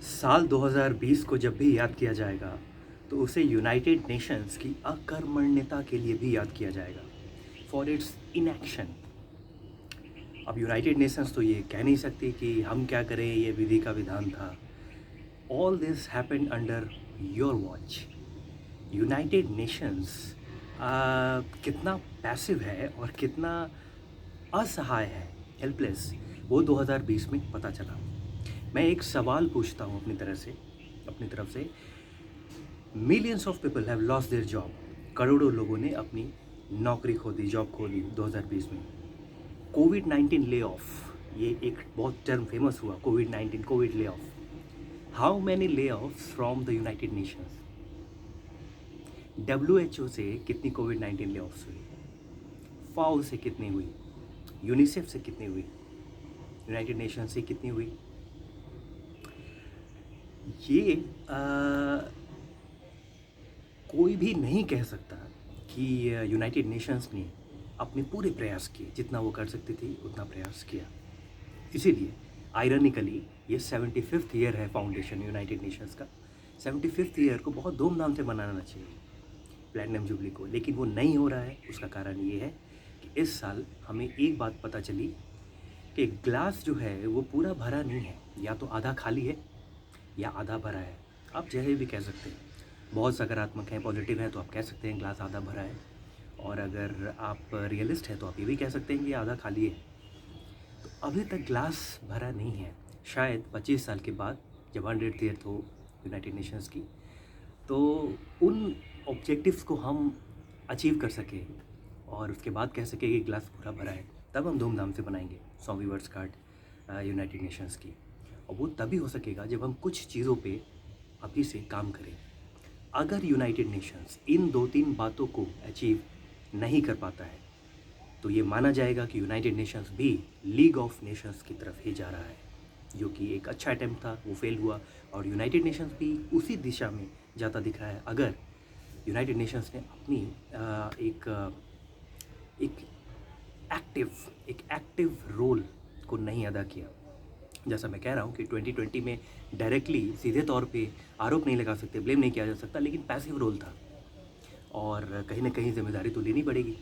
साल 2020 को जब भी याद किया जाएगा, तो उसे यूनाइटेड नेशंस की अकर्मण्यता के लिए भी याद किया जाएगा, फॉर इट्स इनएक्शन। अब यूनाइटेड नेशंस तो ये कह नहीं सकती कि हम क्या करें, ये विधि का विधान था। All this happened under your watch. United Nations कितना पैसिव है और कितना असहाय है, हेल्पलेस, वो 2020 में पता चला। मैं एक सवाल पूछता हूँ अपनी तरफ से। Millions of people have lost their job. करोड़ों लोगों ने अपनी नौकरी खो दी, जॉब खो दी 2020 में। कोविड-19 ले ऑफ, ये एक बहुत टर्म फेमस हुआ, कोविड-19, COVID layoff. How many layoffs from the United Nations? WHO से कितनी कोविड-19 ले ऑफ्स हुई? फाओ से कितनी हुई? यूनिसेफ से कितनी हुई? यूनाइटेड नेशन से कितनी हुई? ये कोई भी नहीं कह सकता कि यूनाइटेड नेशंस ने अपने पूरे प्रयास किए, जितना वो कर सकती थी उतना प्रयास किया। इसीलिए आयरनिकली ये 75th ईयर है फाउंडेशन यूनाइटेड नेशंस का। 75th ईयर को बहुत धूमधाम से मनाना चाहिए, प्लैटिनम जुबली को, लेकिन वो नहीं हो रहा है। उसका कारण ये है कि इस साल हमें एक बात पता चली कि ग्लास जो है वो पूरा भरा नहीं है, या तो आधा खाली है या आधा भरा है। आप जैसे भी कह सकते हैं, बहुत सकारात्मक हैं, पॉजिटिव हैं, तो आप कह सकते हैं ग्लास आधा भरा है, और अगर आप रियलिस्ट हैं तो आप ये भी कह सकते हैं कि आधा खाली है। तो अभी तक ग्लास भरा नहीं है। शायद 25 साल के बाद जब 100th ईयर हो यूनाइटेड नेशंस की, तो उन ऑब्जेक्टिव्स को हम अचीव कर सकें और उसके बाद कह सकें कि ग्लास पूरा भरा है। तब हम धूमधाम से बनाएंगे 100वीं वर्षगांठ यूनाइटेड नेशंस की। और वो तभी हो सकेगा जब हम कुछ चीज़ों पे अभी से काम करें। अगर यूनाइटेड नेशंस इन 2-3 बातों को अचीव नहीं कर पाता है, तो ये माना जाएगा कि यूनाइटेड नेशंस भी लीग ऑफ नेशंस की तरफ ही जा रहा है, जो कि एक अच्छा अटैम्प्ट था, वो फेल हुआ। और यूनाइटेड नेशंस भी उसी दिशा में जाता दिख रहा है, अगर यूनाइटेड नेशंस ने अपनी एक एक्टिव रोल को नहीं अदा किया। जैसा मैं कह रहा हूँ कि 2020 में डायरेक्टली, सीधे तौर पे आरोप नहीं लगा सकते, ब्लेम नहीं किया जा सकता, लेकिन पैसिव रोल था और कहीं ना कहीं जिम्मेदारी तो लेनी पड़ेगी।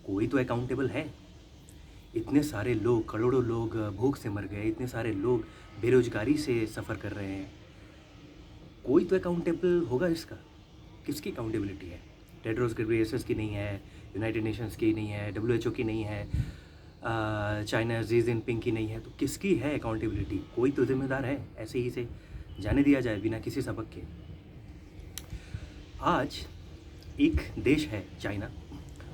कोई तो अकाउंटेबल है। इतने सारे लोग, करोड़ों लोग भूख से मर गए, इतने सारे लोग बेरोजगारी से सफ़र कर रहे हैं। कोई तो अकाउंटेबल होगा इसका। किसकी अकाउंटेबिलिटी है? टेड्रोस घेब्रेयेसस की नहीं है, यूनाइटेड नेशंस की नहीं है, WHO की नहीं है, चाइना शी जिनपिंग की नहीं है, तो किसकी है अकाउंटेबिलिटी? कोई तो जिम्मेदार है। ऐसे ही से जाने दिया जाए बिना किसी सबक के। आज एक देश है चाइना,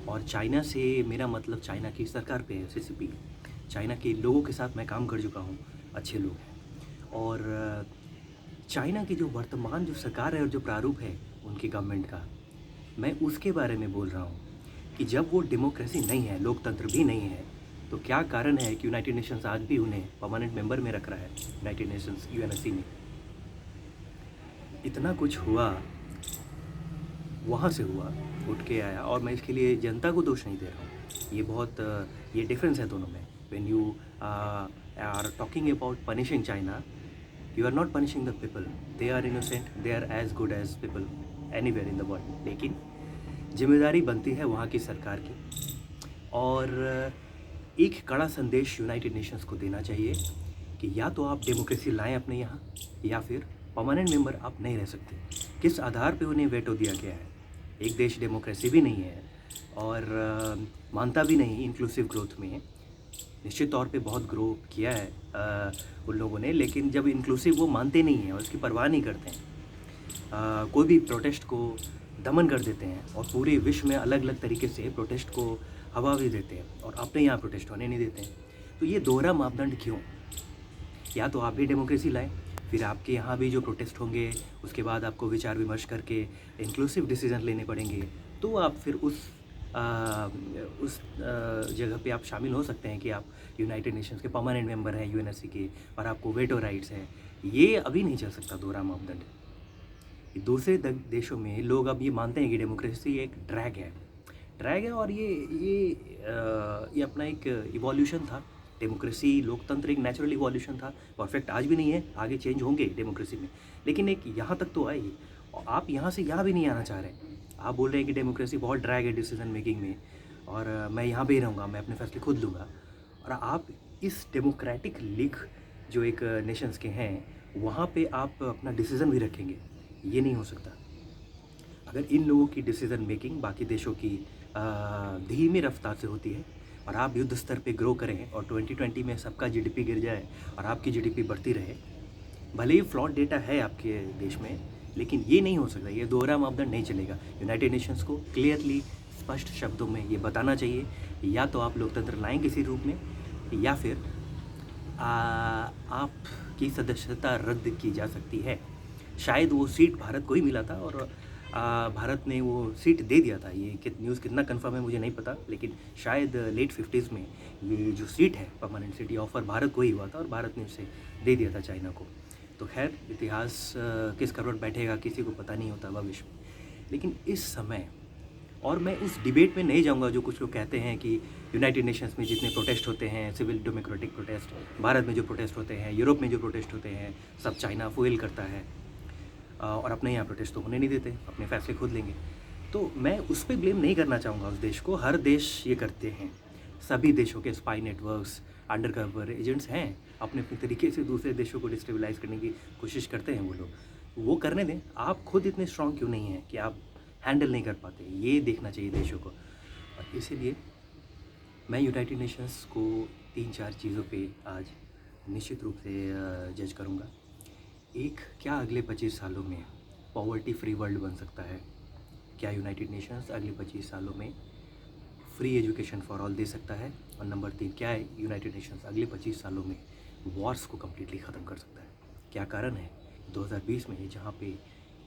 और चाइना से मेरा मतलब चाइना की सरकार पे है, CCP। चाइना के लोगों के साथ मैं काम कर चुका हूँ, अच्छे लोग हैं। और चाइना की जो वर्तमान जो सरकार है और जो प्रारूप है उनकी गवर्नमेंट का, मैं उसके बारे में बोल रहा हूँ कि जब वो डेमोक्रेसी नहीं है, लोकतंत्र भी नहीं है, तो क्या कारण है कि यूनाइटेड नेशंस आज भी उन्हें परमानेंट मेंबर में रख रहा है, यूनाइटेड नेशंस UNSC में। इतना कुछ हुआ, वहाँ से हुआ, उठ के आया, और मैं इसके लिए जनता को दोष नहीं दे रहा हूँ। ये बहुत ये डिफरेंस है दोनों में। When you are talking about punishing China, you are not punishing the people, they are innocent, they are as good as people anywhere in the world. लेकिन जिम्मेदारी बनती है वहाँ की सरकार की, और एक कड़ा संदेश यूनाइटेड नेशंस को देना चाहिए कि या तो आप डेमोक्रेसी लाएं अपने यहाँ, या फिर परमानेंट मेंबर आप नहीं रह सकते। किस आधार पे उन्हें वेटो दिया गया है? एक देश डेमोक्रेसी भी नहीं है और मानता भी नहीं इंक्लूसिव ग्रोथ में। निश्चित तौर पे बहुत ग्रो किया है उन लोगों ने, लेकिन जब इंक्लूसिव वो मानते नहीं हैं और उसकी परवाह नहीं करते हैं, कोई भी प्रोटेस्ट को दमन कर देते हैं, और पूरे विश्व में अलग अलग तरीके से प्रोटेस्ट को हवा भी देते हैं और अपने यहाँ प्रोटेस्ट होने नहीं देते हैं। तो ये दोहरा मापदंड क्यों? या तो आप भी डेमोक्रेसी लाएं, फिर आपके यहाँ भी जो प्रोटेस्ट होंगे उसके बाद आपको विचार विमर्श करके इंक्लूसिव डिसीजन लेने पड़ेंगे, तो आप फिर उस जगह पे आप शामिल हो सकते हैं कि आप यूनाइटेड नेशंस के परमानेंट मेंबर हैं, UNSC के, और आपको वेटो राइट्स हैं। ये अभी नहीं चल सकता दोहरा मापदंड। दूसरे देशों में लोग अब ये मानते हैं कि डेमोक्रेसी एक ड्रैग है, और ये अपना एक इवोल्यूशन था। डेमोक्रेसी, लोकतंत्र एक नेचुरल इवोल्यूशन था, परफेक्ट आज भी नहीं है, आगे चेंज होंगे डेमोक्रेसी में। लेकिन एक यहाँ तक तो आई, और आप यहाँ से यहाँ भी नहीं आना चाह रहे हैं। आप बोल रहे हैं कि डेमोक्रेसी बहुत ड्रैग है डिसीजन मेकिंग में, और मैं यहाँ पे ही रहूँगा, मैं अपने फैसले खुद लूँगा। और आप इस डेमोक्रेटिक लीग जो एक नेशंस के हैं, वहाँ पे आप अपना डिसीज़न भी रखेंगे, ये नहीं हो सकता। अगर इन लोगों की डिसीज़न मेकिंग बाकी देशों की धीमी रफ्तार से होती है, और आप युद्ध स्तर पे ग्रो करें और 2020 में सबका जीडीपी गिर जाए और आपकी जीडीपी बढ़ती रहे, भले ही फ्लॉड डेटा है आपके देश में, लेकिन ये नहीं हो सकता, ये दोहरा मापदंड नहीं चलेगा। यूनाइटेड नेशंस को क्लियरली स्पष्ट शब्दों में ये बताना चाहिए, या तो आप लोकतंत्र लाएं किसी रूप में, या फिर आपकी सदस्यता रद्द की जा सकती है। शायद वो सीट भारत को ही मिला था, और भारत ने वो सीट दे दिया था। ये न्यूज़ कितना कंफर्म है मुझे नहीं पता, लेकिन शायद लेट 50s में ये जो सीट है परमानेंट सीट, ये ऑफ़र भारत को ही हुआ था और भारत ने उसे दे दिया था चाइना को। तो खैर, इतिहास किस करवट बैठेगा किसी को पता नहीं होता भविष्य में। लेकिन इस समय, और मैं उस डिबेट में नहीं जाऊंगा जो कुछ लोग कहते हैं कि यूनाइटेड नेशंस में जितने प्रोटेस्ट होते हैं, सिविल डेमोक्रेटिक प्रोटेस्ट, भारत में जो प्रोटेस्ट होते हैं, यूरोप में जो प्रोटेस्ट होते हैं, सब चाइना फुएल करता है, और अपने यहाँ प्रोटेस्ट तो होने नहीं देते, अपने फैसले खुद लेंगे। तो मैं उस पर ब्लेम नहीं करना चाहूँगा उस देश को। हर देश ये करते हैं, सभी देशों के spy networks, under cover agents हैं, अपने अपने तरीके से दूसरे देशों को डिस्टेबलाइज करने की कोशिश करते हैं वो लोग। वो करने दें, आप खुद इतने स्ट्रॉन्ग क्यों नहीं हैं कि आप हैंडल नहीं कर पाते, ये देखना चाहिए देशों को। और इसीलिए मैं यूनाइटेड नेशंस को 3-4 चीज़ों पे आज निश्चित रूप से जज करूँगा। एक, क्या अगले 25 सालों में पॉवर्टी फ्री वर्ल्ड बन सकता है? क्या यूनाइटेड नेशंस अगले 25 सालों में free education for all they सकता है? और नंबर 3, क्या है यूनाइटेड नेशंस अगले 25 सालों में वॉर्स को कम्प्लीटली ख़त्म कर सकता है? क्या कारण है 2020 में जहाँ पे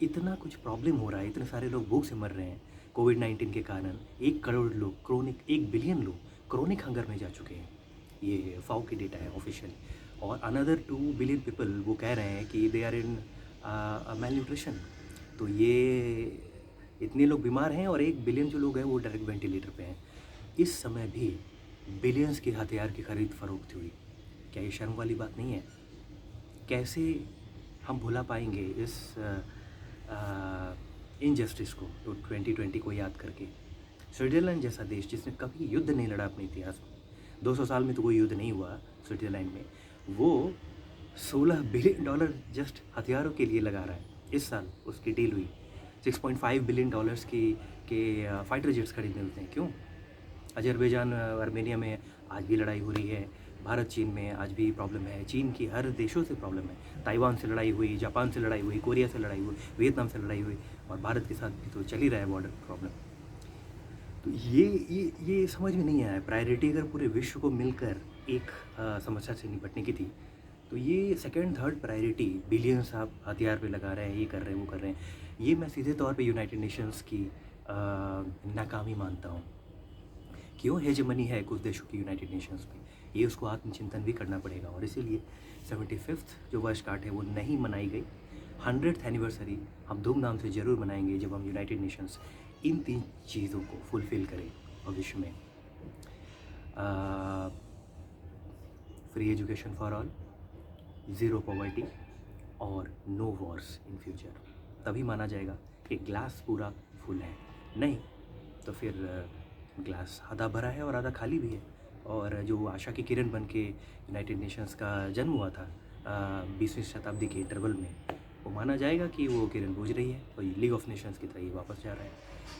इतना कुछ प्रॉब्लम हो रहा है, इतने सारे लोग भूख से मर रहे हैं कोविड-19 के कारण, 1 करोड़ लोग क्रोनिक, 1 बिलियन लोग क्रोनिक हंगर में जा चुके हैं, ये फाओ की डेटा है ऑफिशियल। और अनदर 2 बिलियन पीपल वो कह रहे हैं कि they are in malnutrition. तो ये इतने लोग बीमार हैं, और 1 बिलियन जो लोग हैं वो डायरेक्ट वेंटिलेटर पे हैं। इस समय भी बिलियंस के हथियार की खरीद फरोख्त हुई। क्या ये शर्म वाली बात नहीं है? कैसे हम भुला पाएंगे इस इनजस्टिस को, तो 2020 को याद करके? स्विट्ज़रलैंड जैसा देश जिसने कभी युद्ध नहीं लड़ा अपने इतिहास में, 200 साल में तो कोई युद्ध नहीं हुआ स्विट्ज़रलैंड में, वो $16 बिलियन जस्ट हथियारों के लिए लगा रहा है। इस साल उसकी डील हुई, $6.5 बिलियन के फाइटर जेट्स खरीदने होते हैं। क्यों? अजरबैजान आर्मेनिया में आज भी लड़ाई हो रही है, भारत चीन में आज भी प्रॉब्लम है, चीन की हर देशों से प्रॉब्लम है, ताइवान से लड़ाई हुई, जापान से लड़ाई हुई, कोरिया से लड़ाई हुई, वियतनाम से लड़ाई हुई, और भारत के साथ भी तो चल ही रहा है बॉर्डर प्रॉब्लम। तो ये समझ में नहीं आया। प्रायोरिटी अगर पूरे विश्व को मिलकर एक समस्या से निपटने की थी, तो ये सेकंड थर्ड प्रायोरिटी बिलियंस आप हथियार पे लगा रहे हैं, ये कर रहे हैं, वो कर रहे हैं, ये मैं सीधे तौर पे यूनाइटेड नेशंस की नाकामी मानता हूँ। क्यों हेजेमनी है कुछ देशों की यूनाइटेड नेशंस में, ये उसको आत्मचिंतन भी करना पड़ेगा। और इसीलिए 75th जो वर्षगांठ है वो नहीं मनाई गई। 100th एनिवर्सरी हम धूमधाम से ज़रूर मनाएंगे जब हम यूनाइटेड नेशंस इन 3 चीज़ों को फुलफ़िल करें भविष्य में। Free education for all, zero poverty, और नो वॉर्स इन फ्यूचर। तभी माना जाएगा कि ग्लास पूरा फुल है, नहीं तो फिर ग्लास आधा भरा है और आधा खाली भी है। और जो आशा की किरण बन के यूनाइटेड नेशंस का जन्म हुआ था 20वीं शताब्दी के इंटरवल में, वो माना जाएगा कि वो किरण बुझ रही है और लीग ऑफ नेशंस की तरह ही वापस जा रहा है।